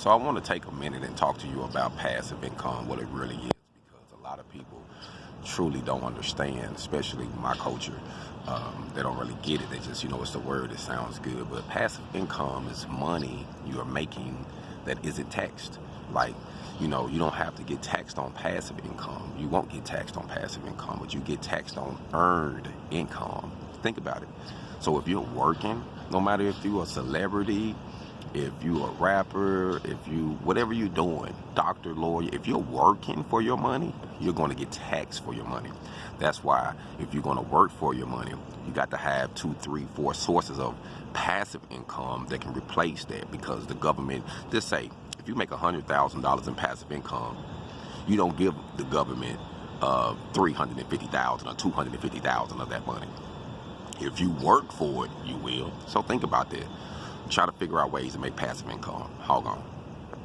So I want to take a minute and talk to you about passive income, what it really is, because a lot of people truly don't understand, especially my culture. They don't really get it. They just, it's the word, it sounds good. But passive income is money you are making that isn't taxed. Like, you don't have to get taxed on passive income. You won't get taxed on passive income, but you get taxed on earned income. Think about it. So if you're working, no matter if you're a celebrity, if you're a rapper, whatever you're doing, doctor, lawyer, if you're working for your money, you're going to get taxed for your money. That's why if you're going to work for your money, you got to have 2, 3, 4 sources of passive income that can replace that, because the government, just say, if you make $100,000 in passive income, you don't give the government $350,000 or $250,000 of that money. If you work for it, you will. So think about that. Try to figure out ways to make passive income. Hold on.